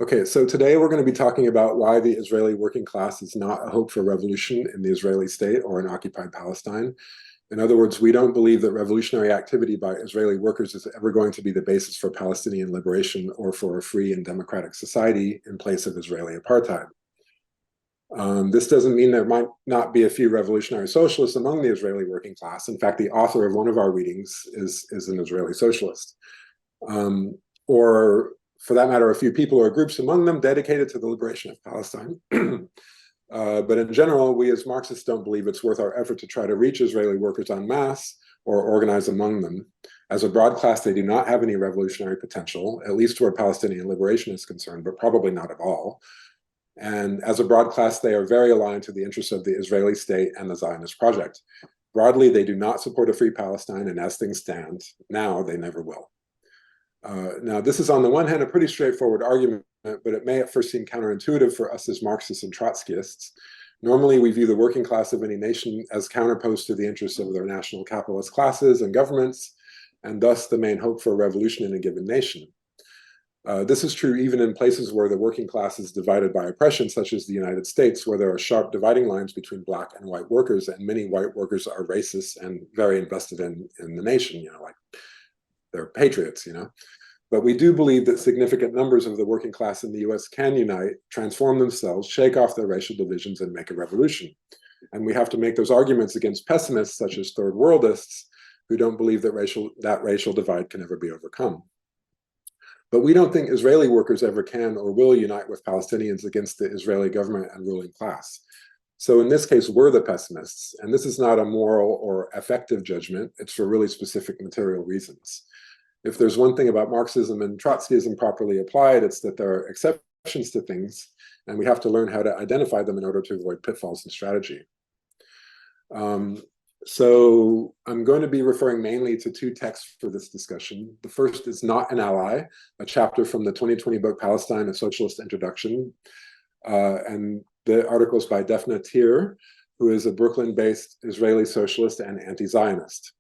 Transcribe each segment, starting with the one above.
Okay, so today we're going to be talking about why the Israeli working class is not a hope for revolution in the Israeli state or in occupied Palestine. In other words, we don't believe that revolutionary activity by Israeli workers is ever going to be the basis for Palestinian liberation or for a free and democratic society in place of Israeli apartheid. This doesn't mean there might not be a few revolutionary socialists among the Israeli working class. In fact, the author of one of our readings is an Israeli socialist. Or for that matter, a few people or groups among them dedicated to the liberation of Palestine. But in general, we as Marxists don't believe it's worth our effort to try to reach Israeli workers en masse or organize among them. As a broad class, they do not have any revolutionary potential, at least where Palestinian liberation is concerned, but probably not at all. And as a broad class, they are very aligned to the interests of the Israeli state and the Zionist project. Broadly, they do not support a free Palestine, and as things stand now, they never will. Now, this is on the one hand a pretty straightforward argument, but it may at first seem counterintuitive for us as Marxists and Trotskyists. Normally, we view the working class of any nation as counterposed to the interests of their national capitalist classes and governments, and thus the main hope for a revolution in a given nation. This is true even in places where the working class is divided by oppression, such as the United States, where there are sharp dividing lines between black and white workers, and many white workers are racist and very invested in the nation, like they're patriots, But we do believe that significant numbers of the working class in the US can unite, transform themselves, shake off their racial divisions, and make a revolution. And we have to make those arguments against pessimists such as third worldists who don't believe that racial divide can ever be overcome. But we don't think Israeli workers ever can or will unite with Palestinians against the Israeli government and ruling class. So in this case, we're the pessimists, and this is not a moral or affective judgment. It's for really specific material reasons. If there's one thing about Marxism and Trotskyism properly applied, it's that there are exceptions to things, and we have to learn how to identify them in order to avoid pitfalls in strategy. So I'm going to be referring mainly to two texts for this discussion. The first is Not an Ally, a chapter from the 2020 book Palestine, A Socialist Introduction. And the article is by Defna Tir, who is a Brooklyn-based Israeli socialist and anti-Zionist.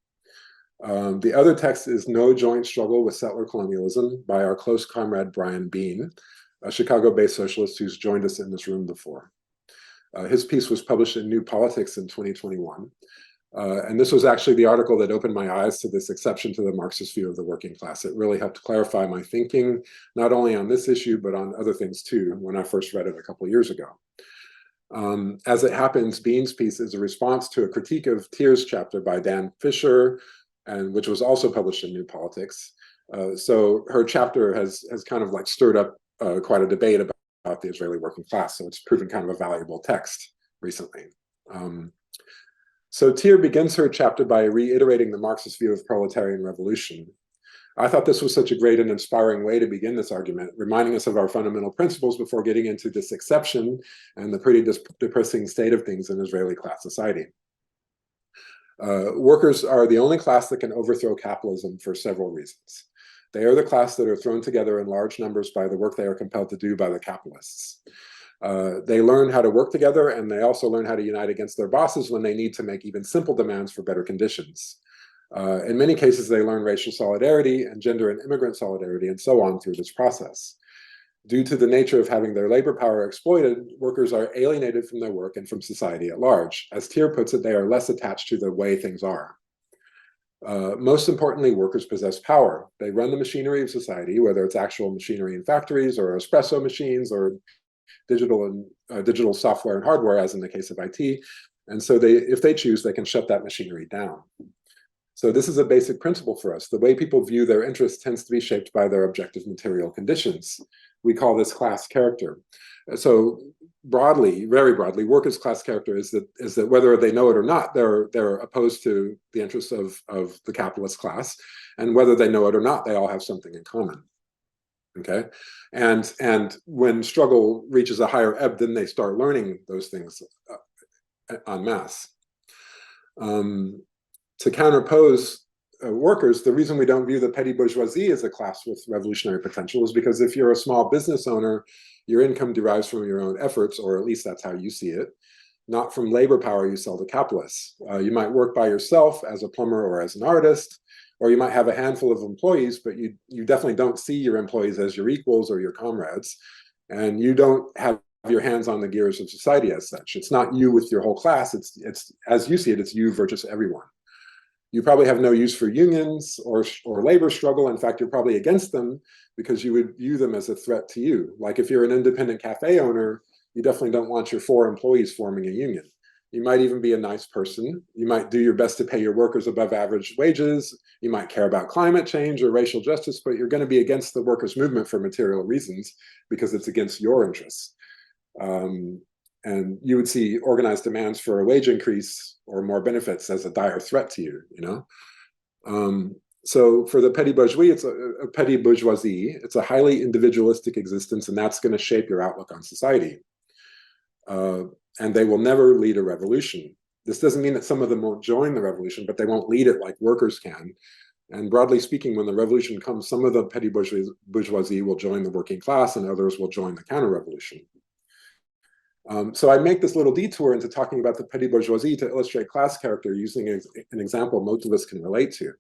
The other text is No Joint Struggle with Settler Colonialism by our close comrade Brian Bean, a Chicago-based socialist who's joined us in this room before. His piece was published in New Politics in 2021. And this was actually the article that opened my eyes to this exception to the Marxist view of the working class. It really helped clarify my thinking, not only on this issue, but on other things too, when I first read it a couple of years ago. As it happens, Bean's piece is a response to a critique of Tir's chapter by Dan Fisher, and which was also published in New Politics. So her chapter has kind of like stirred up quite a debate about the Israeli working class. So it's proven kind of a valuable text recently. So Tir begins her chapter by reiterating the Marxist view of proletarian revolution. I thought this was such a great and inspiring way to begin this argument, reminding us of our fundamental principles before getting into this exception and the pretty depressing state of things in Israeli class society. Workers are the only class that can overthrow capitalism for several reasons. They are the class that are thrown together in large numbers by the work they are compelled to do by the capitalists. They learn how to work together, and they also learn how to unite against their bosses when they need to make even simple demands for better conditions. In many cases, they learn racial solidarity and gender and immigrant solidarity and so on through this process. Due to the nature of having their labor power exploited, workers are alienated from their work and from society at large. As Tir puts it, they are less attached to the way things are. Most importantly, workers possess power. They run the machinery of society, whether it's actual machinery in factories or espresso machines or digital software and hardware, as in the case of IT. And so if they choose, they can shut that machinery down. So this is a basic principle for us. The way people view their interests tends to be shaped by their objective material conditions. We call this class character. So broadly, very broadly, workers' class character is that whether they know it or not, they're opposed to the interests of the capitalist class, and whether they know it or not, they all have something in common. Okay, and when struggle reaches a higher ebb, then they start learning those things en masse. To counterpose workers, the reason we don't view the petty bourgeoisie as a class with revolutionary potential is because if you're a small business owner, your income derives from your own efforts, or at least that's how you see it, not from labor power you sell to capitalists. You might work by yourself as a plumber or as an artist, or you might have a handful of employees, but you definitely don't see your employees as your equals or your comrades. And you don't have your hands on the gears of society as such. It's not you with your whole class. It's as you see it, it's you versus everyone. You probably have no use for unions or labor struggle. In fact, you're probably against them because you would view them as a threat to you. Like if you're an independent cafe owner, you definitely don't want your 4 employees forming a union. You might even be a nice person. You might do your best to pay your workers above average wages. You might care about climate change or racial justice, but you're going to be against the workers' movement for material reasons because it's against your interests. And you would see organized demands for a wage increase or more benefits as a dire threat to you, you know? So for the petty bourgeoisie, it's a petty bourgeoisie. It's a highly individualistic existence, and that's going to shape your outlook on society. And they will never lead a revolution. This doesn't mean that some of them won't join the revolution, but they won't lead it like workers can. And broadly speaking, when the revolution comes, some of the petty bourgeoisie will join the working class and others will join the counter-revolution. So I make this little detour into talking about the petty bourgeoisie to illustrate class character using an example most of us can relate to.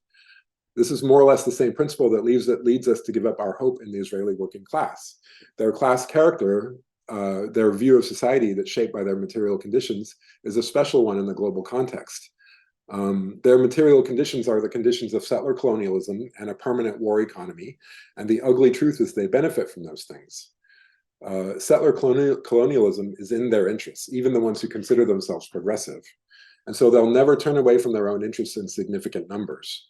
This is more or less the same principle that leads us to give up our hope in the Israeli working class. Their class character, their view of society that's shaped by their material conditions, is a special one in the global context. Their material conditions are the conditions of settler colonialism and a permanent war economy, and the ugly truth is they benefit from those things. Settler colonialism is in their interests, even the ones who consider themselves progressive. And so they'll never turn away from their own interests in significant numbers.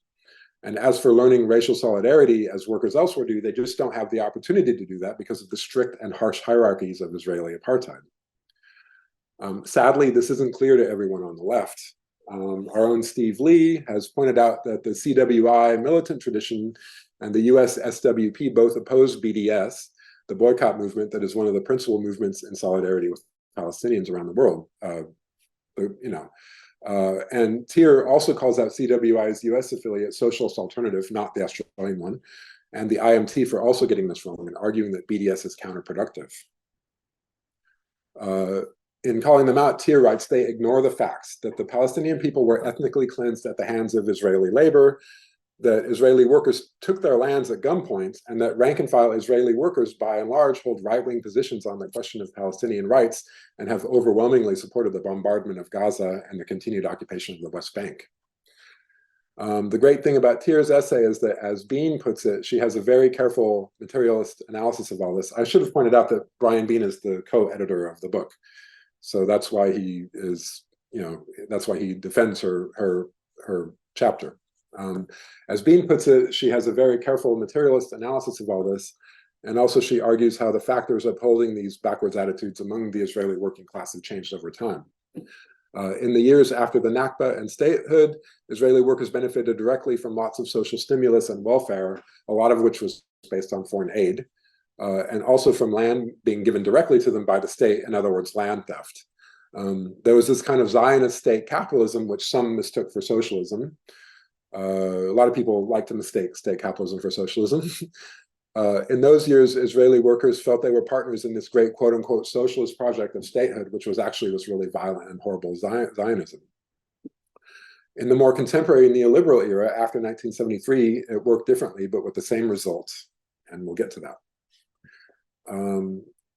And as for learning racial solidarity, as workers elsewhere do, they just don't have the opportunity to do that because of the strict and harsh hierarchies of Israeli apartheid. Sadly, this isn't clear to everyone on the left. Our own Steve Lee has pointed out that the CWI militant tradition and the US SWP both oppose BDS, the boycott movement that is one of the principal movements in solidarity with Palestinians around the world. And Thier also calls out CWI's US affiliate Socialist Alternative, not the Australian one, and the IMT for also getting this wrong and arguing that BDS is counterproductive. In calling them out, Thier writes, they ignore the facts that the Palestinian people were ethnically cleansed at the hands of Israeli labor, that Israeli workers took their lands at gunpoint, and that rank and file Israeli workers, by and large, hold right-wing positions on the question of Palestinian rights and have overwhelmingly supported the bombardment of Gaza and the continued occupation of the West Bank. The great thing about Thier's essay is that, as Bean puts it, she has a very careful materialist analysis of all this. I should have pointed out that Brian Bean is the co-editor of the book. So that's why he is, that's why he defends her chapter. As Bean puts it, she has a very careful materialist analysis of all this, and also she argues how the factors upholding these backwards attitudes among the Israeli working class have changed over time. In the years after the Nakba and statehood, Israeli workers benefited directly from lots of social stimulus and welfare, a lot of which was based on foreign aid, and also from land being given directly to them by the state, in other words, land theft. There was this kind of Zionist state capitalism, which some mistook for socialism. A lot of people like to mistake state capitalism for socialism. In those years, Israeli workers felt they were partners in this great quote-unquote socialist project of statehood, which was actually this really violent and horrible Zionism. In the more contemporary neoliberal era, after 1973, it worked differently, but with the same results, and we'll get to that.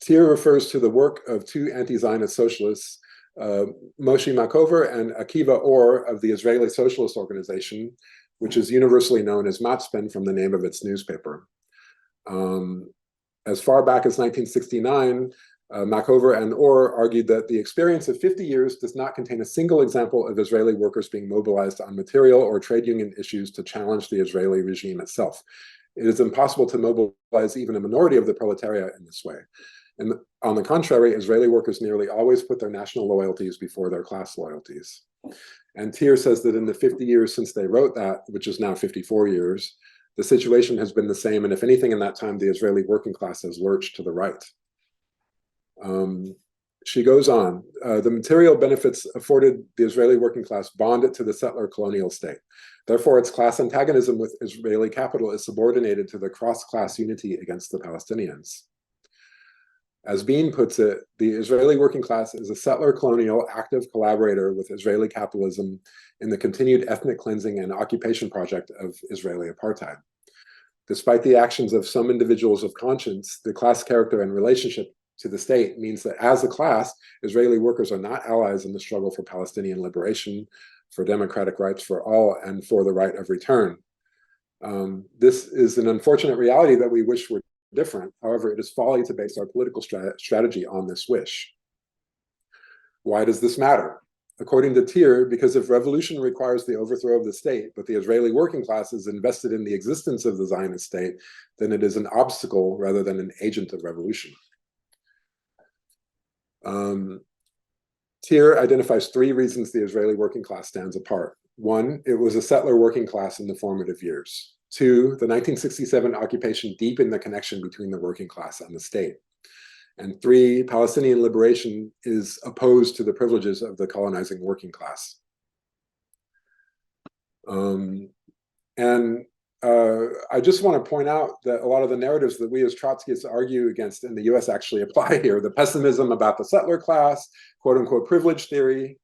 Thier refers to the work of two anti-Zionist socialists, Moshe Makover and Akiva Or of the Israeli Socialist Organization, which is universally known as Matzpen from the name of its newspaper. As far back as 1969, Makover and Or argued that the experience of 50 years does not contain a single example of Israeli workers being mobilized on material or trade union issues to challenge the Israeli regime itself. It is impossible to mobilize even a minority of the proletariat in this way. And on the contrary, Israeli workers nearly always put their national loyalties before their class loyalties. And Thier says that in the 50 years since they wrote that, which is now 54 years, the situation has been the same. And if anything, in that time, the Israeli working class has lurched to the right. She goes on, the material benefits afforded the Israeli working class bond it to the settler colonial state. Therefore, its class antagonism with Israeli capital is subordinated to the cross-class unity against the Palestinians. As Bean puts it, the Israeli working class is a settler colonial active collaborator with Israeli capitalism in the continued ethnic cleansing and occupation project of Israeli apartheid. Despite the actions of some individuals of conscience, the class character and relationship to the state means that as a class, Israeli workers are not allies in the struggle for Palestinian liberation, for democratic rights for all, and for the right of return. This is an unfortunate reality that we wish were different. However, it is folly to base our political strategy on this wish. Why does this matter? According to Tier, because if revolution requires the overthrow of the state, but the Israeli working class is invested in the existence of the Zionist state, then it is an obstacle rather than an agent of revolution. Tier identifies three reasons the Israeli working class stands apart. One, it was a settler working class in the formative years. Two, the 1967 occupation deepened the connection between the working class and the state. And three, Palestinian liberation is opposed to the privileges of the colonizing working class. I just want to point out that a lot of the narratives that we as Trotskyists argue against in the US actually apply here. The pessimism about the settler class, quote unquote privilege theory.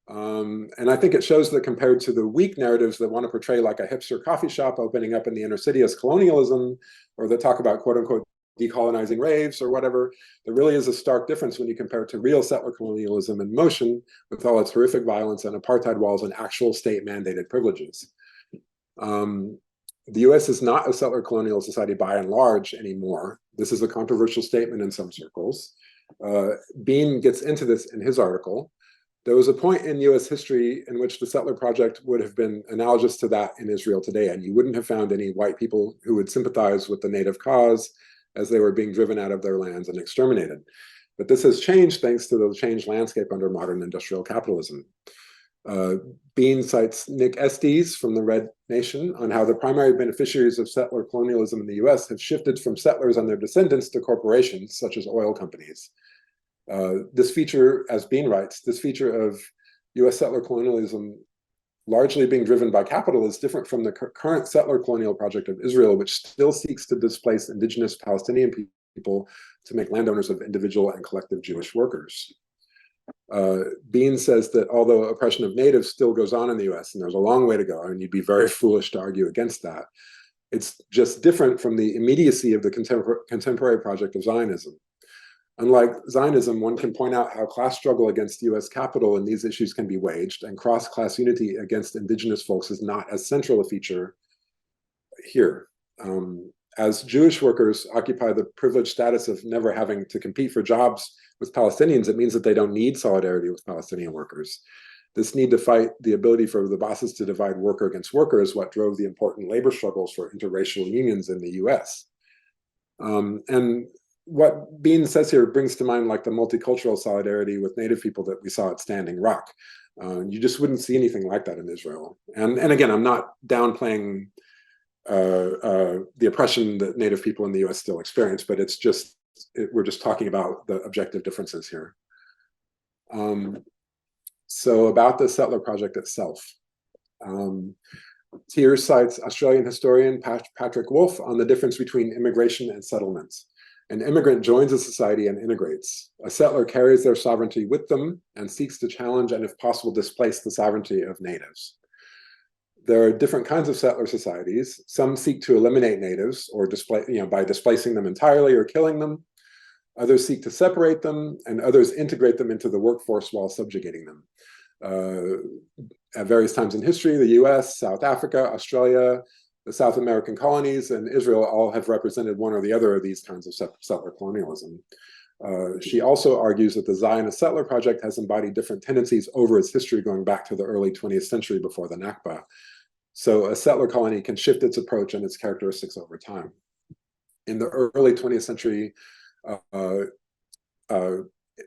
And I think it shows that compared to the weak narratives that want to portray like a hipster coffee shop opening up in the inner city as colonialism, or that talk about quote unquote decolonizing raves or whatever, there really is a stark difference when you compare it to real settler colonialism in motion with all its horrific violence and apartheid walls and actual state mandated privileges. The US is not a settler colonial society by and large anymore. This is a controversial statement in some circles. Bean gets into this in his article. There was a point in US history in which the settler project would have been analogous to that in Israel today, and you wouldn't have found any white people who would sympathize with the native cause as they were being driven out of their lands and exterminated. But this has changed thanks to the changed landscape under modern industrial capitalism. Bean cites Nick Estes from the Red Nation on how the primary beneficiaries of settler colonialism in the US have shifted from settlers and their descendants to corporations such as oil companies. This feature, as Bean writes, this feature of US settler colonialism largely being driven by capital is different from the current settler colonial project of Israel, which still seeks to displace indigenous Palestinian people to make landowners of individual and collective Jewish workers. Bean says that although oppression of natives still goes on in the US, and there's a long way to go, and you'd be very foolish to argue against that, it's just different from the immediacy of the contemporary project of Zionism. Unlike Zionism, one can point out how class struggle against US capital and these issues can be waged, and cross-class unity against indigenous folks is not as central a feature here. As Jewish workers occupy the privileged status of never having to compete for jobs with Palestinians, it means that they don't need solidarity with Palestinian workers. This need to fight the ability for the bosses to divide worker against worker is what drove the important labor struggles for interracial unions in the US. And what Bean says here brings to mind like the multicultural solidarity with Native people that we saw at Standing Rock. You just wouldn't see anything like that in Israel. And again, I'm not downplaying the oppression that Native people in the US still experience, but it's just, we're just talking about the objective differences here. So about the settler project itself. Tier cites Australian historian Patrick Wolfe on the difference between immigration and settlements. An immigrant joins a society and integrates. A settler carries their sovereignty with them and seeks to challenge and, if possible, displace the sovereignty of natives. There are different kinds of settler societies. Some seek to eliminate natives or by displacing them entirely or killing them. Others seek to separate them, and others integrate them into the workforce while subjugating them. At various times in history, the US, South Africa, Australia, the South American colonies, and Israel all have represented one or the other of these kinds of settler colonialism. She also argues that the Zionist settler project has embodied different tendencies over its history going back to the early 20th century before the Nakba. So a settler colony can shift its approach and its characteristics over time. In the early 20th century,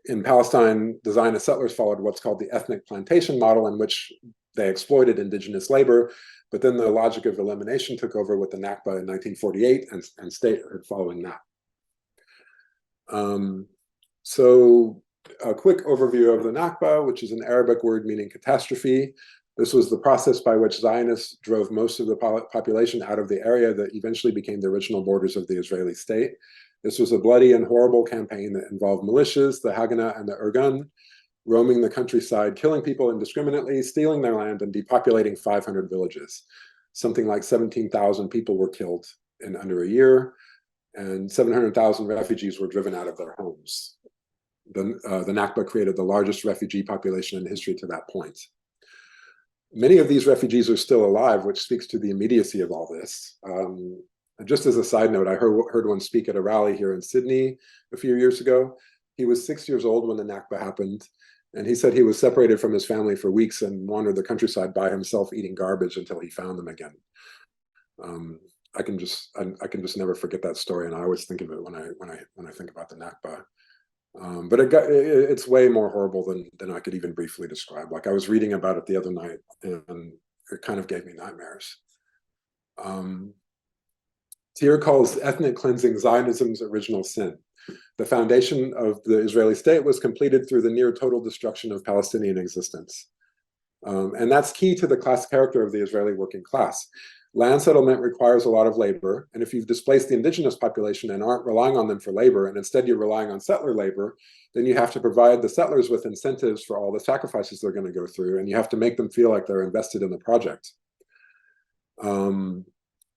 in Palestine, the Zionist settlers followed what's called the ethnic plantation model, in which they exploited indigenous labor, but then the logic of elimination took over with the Nakba in 1948 and statehood following that. So a quick overview of the Nakba, which is an Arabic word meaning catastrophe. This was the process by which Zionists drove most of the population out of the area that eventually became the original borders of the Israeli state. This was a bloody and horrible campaign that involved militias, the Haganah and the Irgun, roaming the countryside, killing people indiscriminately, stealing their land, and depopulating 500 villages. Something like 17,000 people were killed in under a year, and 700,000 refugees were driven out of their homes. The Nakba created the largest refugee population in history to that point. Many of these refugees are still alive, which speaks to the immediacy of all this. Just as a side note, I heard one speak at a rally here in Sydney a few years ago. He was 6 years old when the Nakba happened, and he said he was separated from his family for weeks and wandered the countryside by himself eating garbage until he found them again. I can just never forget that story, and I always think of it when I think about the Nakba. But it's way more horrible than I could even briefly describe. Like, I was reading about it the other night, and it kind of gave me nightmares. Thier calls ethnic cleansing Zionism's original sin. The foundation of the Israeli state was completed through the near total destruction of Palestinian existence. And that's key to the class character of the Israeli working class. Land settlement requires a lot of labor, and if you've displaced the indigenous population and aren't relying on them for labor, and instead you're relying on settler labor, then you have to provide the settlers with incentives for all the sacrifices they're going to go through, and you have to make them feel like they're invested in the project.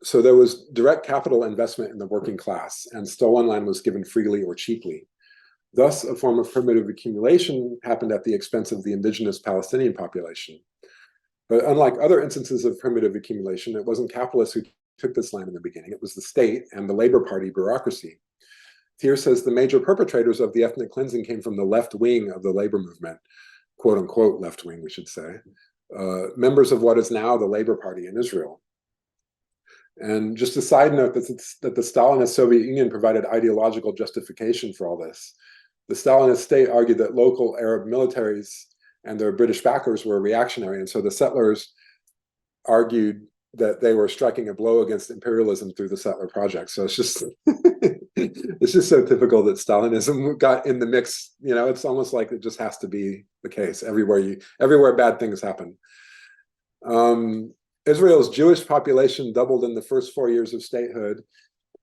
So there was direct capital investment in the working class, and stolen land was given freely or cheaply. Thus, a form of primitive accumulation happened at the expense of the indigenous Palestinian population. But unlike other instances of primitive accumulation, it wasn't capitalists who took this land in the beginning. It was the state and the Labor Party bureaucracy. Thier says the major perpetrators of the ethnic cleansing came from the left wing of the labor movement, quote unquote left wing, we should say, members of what is now the Labor Party in Israel. And just a side note, that the Stalinist Soviet Union provided ideological justification for all this. The Stalinist state argued that local Arab militaries and their British backers were reactionary, and so the settlers argued that they were striking a blow against imperialism through the settler project. So it's just it's just so typical that Stalinism got in the mix. You know, it's almost like it just has to be the case everywhere bad things happen. Israel's Jewish population doubled in the first 4 years of statehood,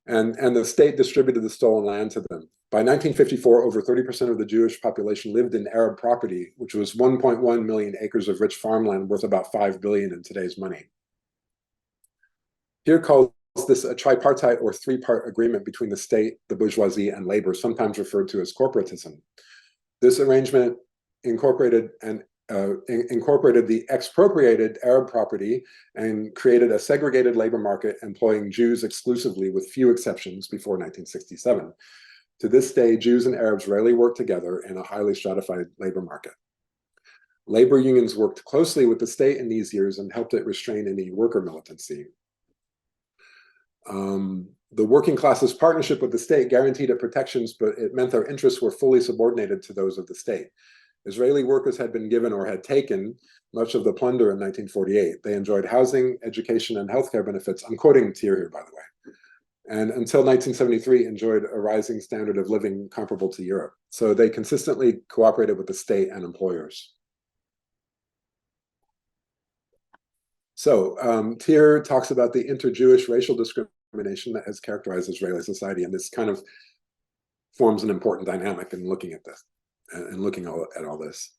and the state distributed the stolen land to them. By 1954, over 30% of the Jewish population lived in Arab property, which was 1.1 million acres of rich farmland worth about $5 billion in today's money. Thier calls this a tripartite or three-part agreement between the state, the bourgeoisie, and labor, sometimes referred to as corporatism. This arrangement incorporated the expropriated Arab property and created a segregated labor market employing Jews exclusively, with few exceptions, before 1967. To this day, Jews and Arabs rarely work together in a highly stratified labor market. Labor unions worked closely with the state in these years and helped it restrain any worker militancy. The working class's partnership with the state guaranteed it protections, but it meant their interests were fully subordinated to those of the state. Israeli workers had been given or had taken much of the plunder in 1948. They enjoyed housing, education, and healthcare benefits. I'm quoting Thier here, by the way. And until 1973, enjoyed a rising standard of living comparable to Europe. So they consistently cooperated with the state and employers. So Thier talks about the inter-Jewish racial discrimination that has characterized Israeli society, and this kind of forms an important dynamic in looking at this and looking at all this.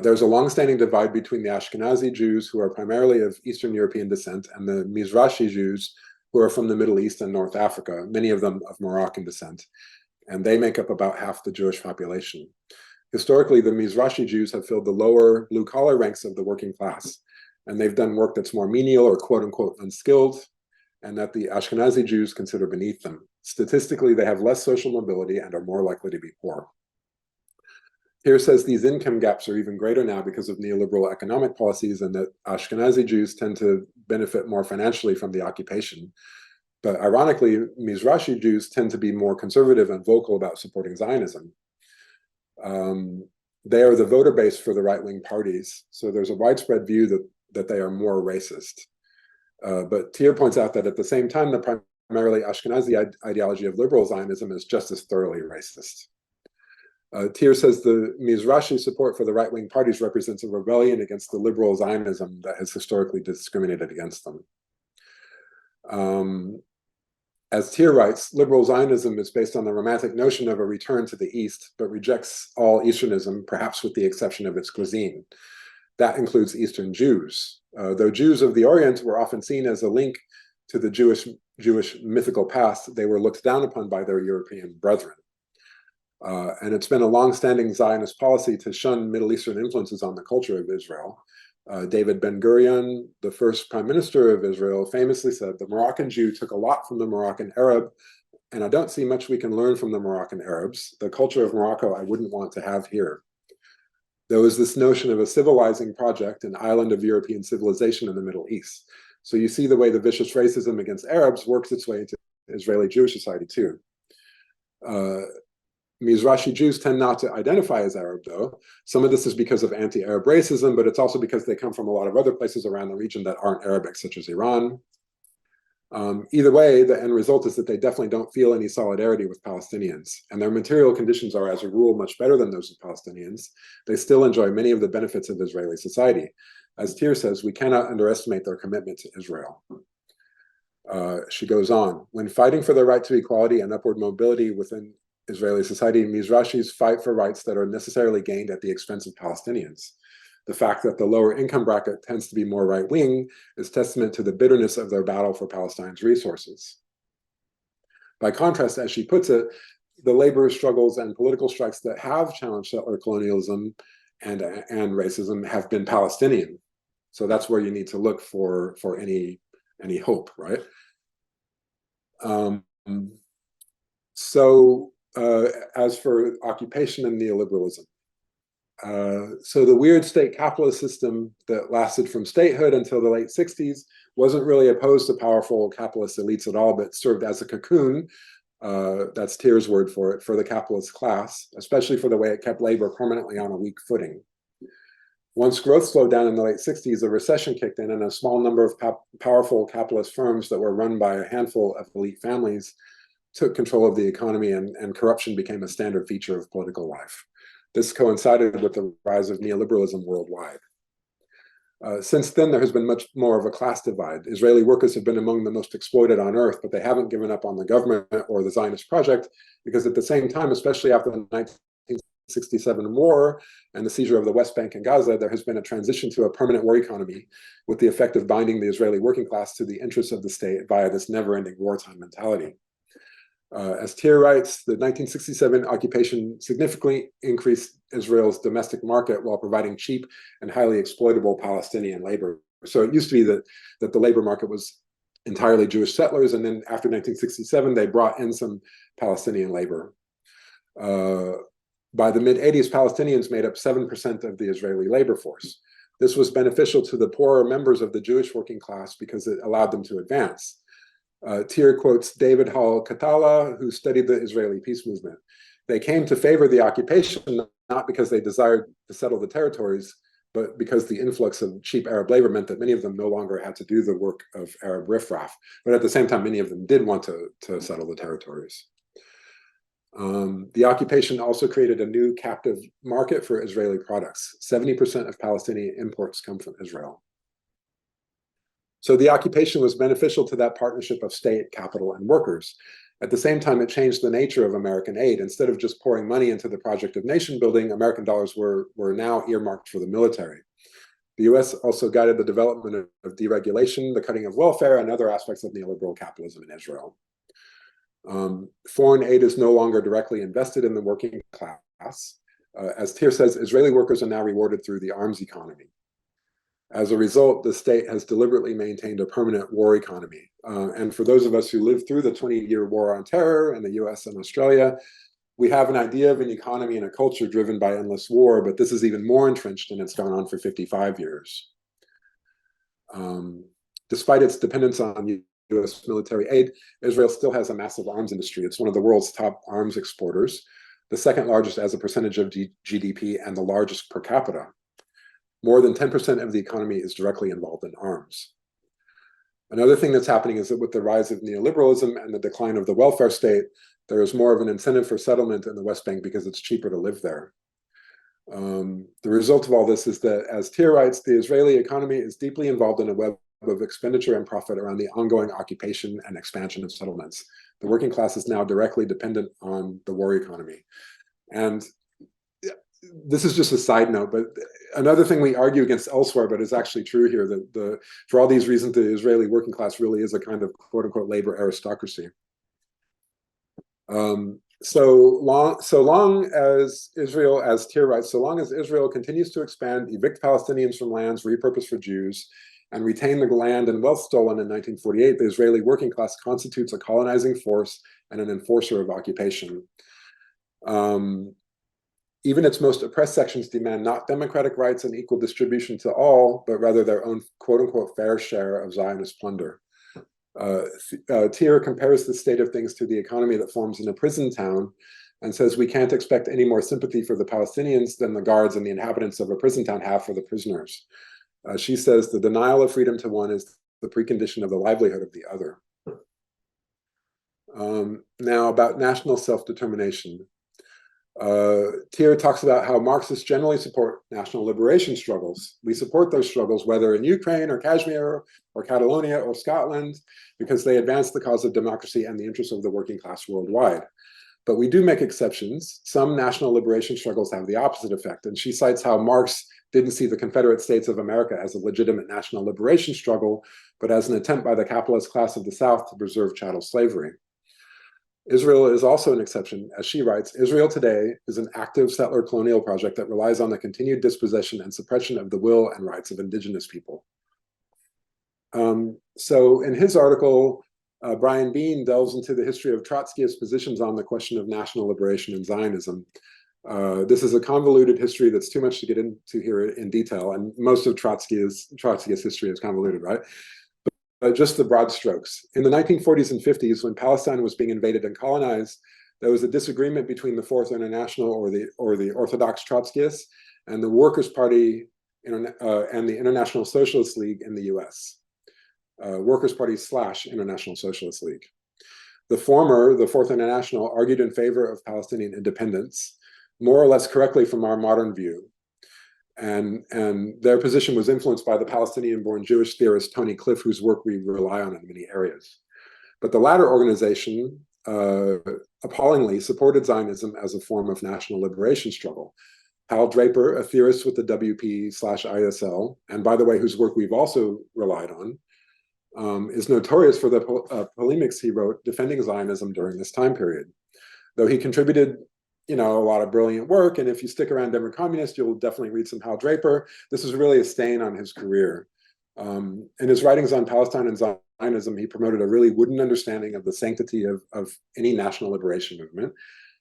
There's a long-standing divide between the Ashkenazi Jews, who are primarily of Eastern European descent, and the Mizrahi Jews, who are from the Middle East and North Africa, many of them of Moroccan descent, and they make up about half the Jewish population. Historically, the Mizrahi Jews have filled the lower blue-collar ranks of the working class, and they've done work that's more menial or quote-unquote unskilled, and that the Ashkenazi Jews consider beneath them. Statistically, they have less social mobility and are more likely to be poor. Thier says these income gaps are even greater now because of neoliberal economic policies, and that Ashkenazi Jews tend to benefit more financially from the occupation. But ironically, Mizrahi Jews tend to be more conservative and vocal about supporting Zionism. They are the voter base for the right-wing parties, so there's a widespread view that they are more racist. But Thier points out that at the same time, the primarily Ashkenazi ideology of liberal Zionism is just as thoroughly racist. Thier says the Mizrahi support for the right-wing parties represents a rebellion against the liberal Zionism that has historically discriminated against them. As Thier writes, liberal Zionism is based on the romantic notion of a return to the East, but rejects all Easternism, perhaps with the exception of its cuisine. That includes Eastern Jews. Though Jews of the Orient were often seen as a link to the Jewish mythical past, they were looked down upon by their European brethren. And it's been a long-standing Zionist policy to shun Middle Eastern influences on the culture of Israel. David Ben-Gurion, the first prime minister of Israel, famously said, "The Moroccan Jew took a lot from the Moroccan Arab, and I don't see much we can learn from the Moroccan Arabs. The culture of Morocco I wouldn't want to have here." There was this notion of a civilizing project, an island of European civilization in the Middle East. So you see the way the vicious racism against Arabs works its way into Israeli Jewish society too. Mizrahi Jews tend not to identify as Arab, though. Some of this is because of anti-Arab racism, but it's also because they come from a lot of other places around the region that aren't Arabic, such as Iran. Either way, the end result is that they definitely don't feel any solidarity with Palestinians, and their material conditions are, as a rule, much better than those of Palestinians. They still enjoy many of the benefits of Israeli society. As Tyr says, we cannot underestimate their commitment to Israel. She goes on, when fighting for their right to equality and upward mobility within Israeli society, Mizrahis fight for rights that are necessarily gained at the expense of Palestinians. The fact that the lower income bracket tends to be more right-wing is testament to the bitterness of their battle for Palestine's resources. By contrast, as she puts it, the labor struggles and political strikes that have challenged settler colonialism and racism have been Palestinian. So that's where you need to look for any hope, right? As for occupation and neoliberalism, so the weird state capitalist system that lasted from statehood until the late 60s wasn't really opposed to powerful capitalist elites at all, but served as a cocoon, that's Tyr's word for it, for the capitalist class, especially for the way it kept labor permanently on a weak footing. Once growth slowed down in the late 60s, a recession kicked in, and a small number of powerful capitalist firms that were run by a handful of elite families took control of the economy, and corruption became a standard feature of political life. This coincided with the rise of neoliberalism worldwide. Since then, there has been much more of a class divide. Israeli workers have been among the most exploited on earth, but they haven't given up on the government or the Zionist project, because at the same time, especially after the 1967 war and the seizure of the West Bank and Gaza, there has been a transition to a permanent war economy with the effect of binding the Israeli working class to the interests of the state via this never-ending wartime mentality. As Tyr writes, the 1967 occupation significantly increased Israel's domestic market while providing cheap and highly exploitable Palestinian labor. So it used to be that the labor market was entirely Jewish settlers, and then after 1967, they brought in some Palestinian labor. By the mid-80s, Palestinians made up 7% of the Israeli labor force. This was beneficial to the poorer members of the Jewish working class because it allowed them to advance. Tyr quotes David Hall Katala, who studied the Israeli peace movement. They came to favor the occupation not because they desired to settle the territories, but because the influx of cheap Arab labor meant that many of them no longer had to do the work of Arab riffraff. But at the same time, many of them did want to settle the territories. The occupation also created a new captive market for Israeli products. 70% of Palestinian imports come from Israel. So the occupation was beneficial to that partnership of state, capital, and workers. At the same time, it changed the nature of American aid. Instead of just pouring money into the project of nation building, American dollars were now earmarked for the military. The US also guided the development of deregulation, the cutting of welfare, and other aspects of neoliberal capitalism in Israel. Foreign aid is no longer directly invested in the working class. As Tyr says, Israeli workers are now rewarded through the arms economy. As a result, the state has deliberately maintained a permanent war economy. And for those of us who lived through the 20-year war on terror in the US and Australia, we have an idea of an economy and a culture driven by endless war, but this is even more entrenched, and it's gone on for 55 years. Despite its dependence on US military aid, Israel still has a massive arms industry. It's one of the world's top arms exporters, the second largest as a percentage of GDP and the largest per capita. More than 10% of the economy is directly involved in arms. Another thing that's happening is that with the rise of neoliberalism and the decline of the welfare state, there is more of an incentive for settlement in the West Bank because it's cheaper to live there. The result of all this is that, as Tyr writes, the Israeli economy is deeply involved in a web of expenditure and profit around the ongoing occupation and expansion of settlements. The working class is now directly dependent on the war economy. And this is just a side note, but another thing we argue against elsewhere, but is actually true here, that for all these reasons, the Israeli working class really is a kind of quote unquote labor aristocracy. So long as Israel, as Tier writes, so long as Israel continues to expand, evict Palestinians from lands repurposed for Jews, and retain the land and wealth stolen in 1948, the Israeli working class constitutes a colonizing force and an enforcer of occupation. Even its most oppressed sections demand not democratic rights and equal distribution to all, but rather their own quote-unquote fair share of Zionist plunder. Tier compares the state of things to the economy that forms in a prison town and says we can't expect any more sympathy for the Palestinians than the guards and the inhabitants of a prison town have for the prisoners. She says the denial of freedom to one is the precondition of the livelihood of the other. Now about national self-determination. Tier talks about how Marxists generally support national liberation struggles. We support those struggles, whether in Ukraine or Kashmir or Catalonia or Scotland, because they advance the cause of democracy and the interests of the working class worldwide. But we do make exceptions. Some national liberation struggles have the opposite effect, and she cites how Marx didn't see the Confederate States of America as a legitimate national liberation struggle, but as an attempt by the capitalist class of the South to preserve chattel slavery. Israel is also an exception. As she writes, Israel today is an active settler colonial project that relies on the continued dispossession and suppression of the will and rights of indigenous people. So in his article, Brian Bean delves into the history of Trotskyist positions on the question of national liberation and Zionism. This is a convoluted history that's too much to get into here in detail, and most of Trotskyist history is convoluted, right? Just the broad strokes. In the 1940s and 50s, when Palestine was being invaded and colonized, there was a disagreement between the Fourth International, or the Orthodox Trotskyists, and the Workers' Party and the International Socialist League in the US. Workers' Party / International Socialist League. The former, the Fourth International, argued in favor of Palestinian independence, more or less correctly from our modern view. And their position was influenced by the Palestinian-born Jewish theorist Tony Cliff, whose work we rely on in many areas. But the latter organization appallingly supported Zionism as a form of national liberation struggle. Hal Draper, a theorist with the WP/ISL, and by the way, whose work we've also relied on, is notorious for the polemics he wrote defending Zionism during this time period. Though he contributed a lot of brilliant work, and if you stick around Democrat Communist, you'll definitely read some Hal Draper. This is really a stain on his career. In his writings on Palestine and Zionism, he promoted a really wooden understanding of the sanctity of any national liberation movement.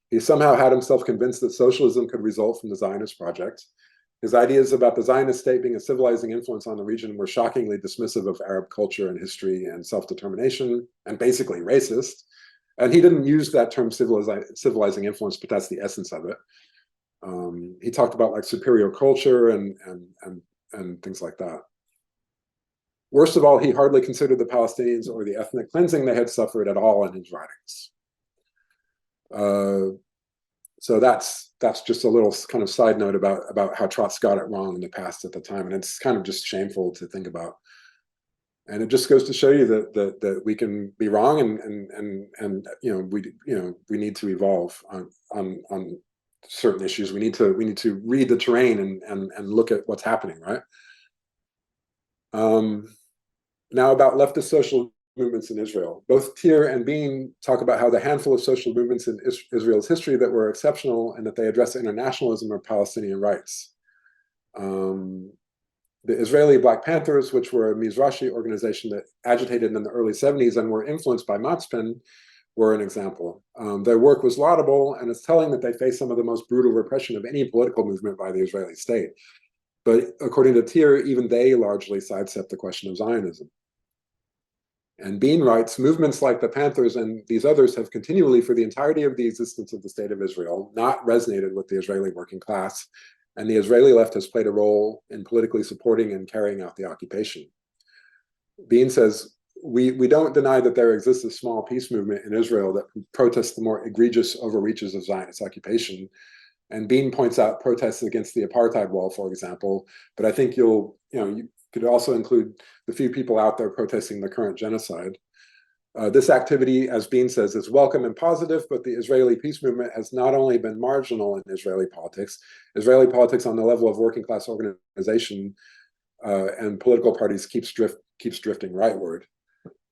He somehow had himself convinced that socialism could result from the Zionist project. His ideas about the Zionist state being a civilizing influence on the region were shockingly dismissive of Arab culture and history and self-determination, and basically racist. And he didn't use that term civilizing influence, but that's the essence of it. He talked about like superior culture and things like that. Worst of all, he hardly considered the Palestinians or the ethnic cleansing they had suffered at all in his writings. So that's just a little kind of side note about how Trotsky got it wrong in the past at the time, and it's kind of just shameful to think about. And it just goes to show you that we can be wrong, and we need to evolve on certain issues. We need to read the terrain and look at what's happening, right? Now about leftist social movements in Israel. Both Tier and Bean talk about how the handful of social movements in Israel's history that were exceptional and that they address internationalism or Palestinian rights. The Israeli Black Panthers, which were a Mizrahi organization that agitated in the early 70s and were influenced by Matzpen, were an example. Their work was laudable, and it's telling that they faced some of the most brutal repression of any political movement by the Israeli state. But according to Tier, even they largely sidestepped the question of Zionism. And Bean writes, movements like the Panthers and these others have continually, for the entirety of the existence of the state of Israel, not resonated with the Israeli working class, and the Israeli left has played a role in politically supporting and carrying out the occupation. Bean says, we don't deny that there exists a small peace movement in Israel that protests the more egregious overreaches of Zionist occupation. And Bean points out protests against the apartheid wall, for example, but I think you could also include the few people out there protesting the current genocide. This activity, as Bean says, is welcome and positive, but the Israeli peace movement has not only been marginal in Israeli politics on the level of working class organization and political parties keeps drifting rightward.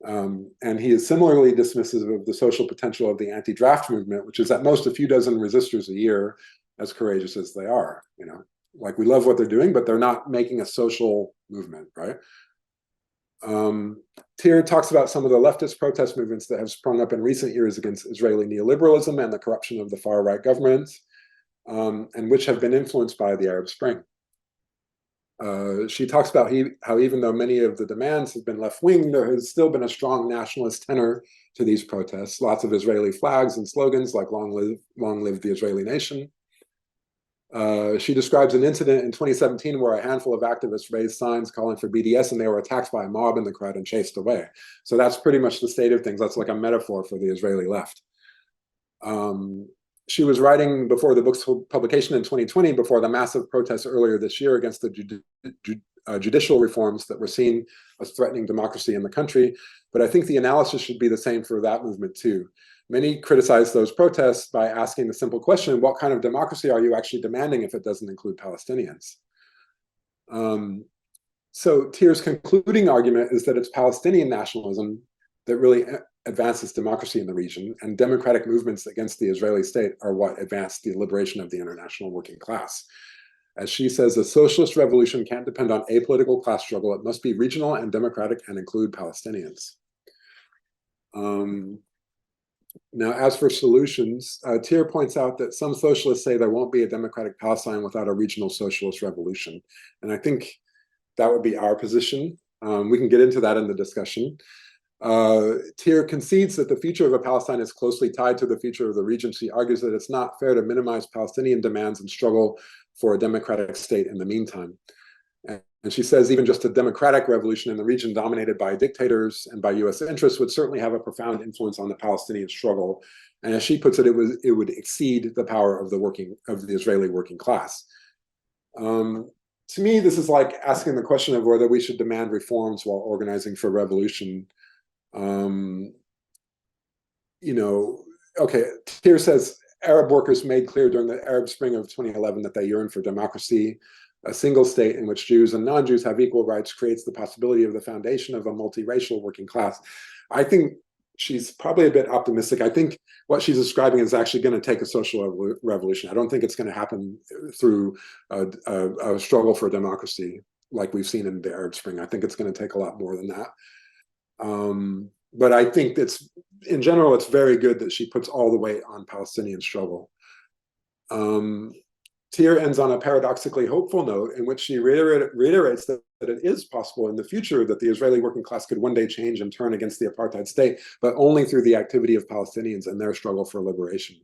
And he is similarly dismissive of the social potential of the anti-draft movement, which is at most a few dozen resistors a year, as courageous as they are. You know, like we love what they're doing, but they're not making a social movement, right? Tier talks about some of the leftist protest movements that have sprung up in recent years against Israeli neoliberalism and the corruption of the far-right governments, and which have been influenced by the Arab Spring. She talks about how even though many of the demands have been left-wing, there has still been a strong nationalist tenor to these protests. Lots of Israeli flags and slogans like long live the Israeli nation. She describes an incident in 2017 where a handful of activists raised signs calling for BDS and they were attacked by a mob in the crowd and chased away. So that's pretty much the state of things. That's like a metaphor for the Israeli left. She was writing before the book's publication in 2020, before the massive protests earlier this year against the judicial reforms that were seen as threatening democracy in the country. But I think the analysis should be the same for that movement too. Many criticize those protests by asking the simple question, what kind of democracy are you actually demanding if it doesn't include Palestinians? So Tier's concluding argument is that it's Palestinian nationalism that really advances democracy in the region, and democratic movements against the Israeli state are what advance the liberation of the international working class. As she says, a socialist revolution can't depend on apolitical class struggle. It must be regional and democratic and include Palestinians. Now, as for solutions, Tier points out that some socialists say there won't be a democratic Palestine without a regional socialist revolution. And I think that would be our position. We can get into that in the discussion. Tier concedes that the future of a Palestine is closely tied to the future of the region. She argues that it's not fair to minimize Palestinian demands and struggle for a democratic state in the meantime. And she says even just a democratic revolution in the region dominated by dictators and by US interests would certainly have a profound influence on the Palestinian struggle. And as she puts it, it would exceed the power of the Israeli working class. To me, this is like asking the question of whether we should demand reforms while organizing for revolution. You know, okay, Tier says Arab workers made clear during the Arab Spring of 2011 that they yearn for democracy. A single state in which Jews and non-Jews have equal rights creates the possibility of the foundation of a multiracial working class. I think she's probably a bit optimistic. I think what she's describing is actually going to take a social revolution. I don't think it's going to happen through a struggle for democracy like we've seen in the Arab Spring. I think it's going to take a lot more than that. But I think in general, it's very good that she puts all the weight on Palestinian struggle. Tier ends on a paradoxically hopeful note in which she reiterates that it is possible in the future that the Israeli working class could one day change and turn against the apartheid state, but only through the activity of Palestinians and their struggle for liberation.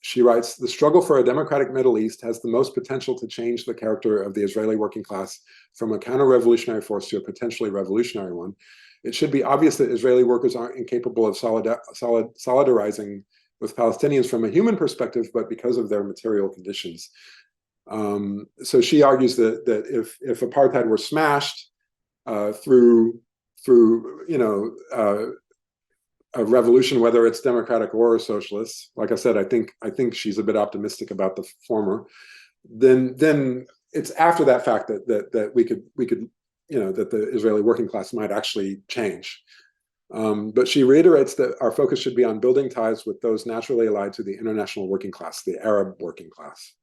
She writes, the struggle for a democratic Middle East has the most potential to change the character of the Israeli working class from a counter-revolutionary force to a potentially revolutionary one. It should be obvious that Israeli workers aren't incapable of solidarizing with Palestinians from a human perspective, but because of their material conditions. So she argues that if apartheid were smashed through a revolution, whether it's democratic or socialist, like I said, I think she's a bit optimistic about the former. Then it's after that fact that we could that the Israeli working class might actually change. But she reiterates that our focus should be on building ties with those naturally allied to the international working class, the Arab working class.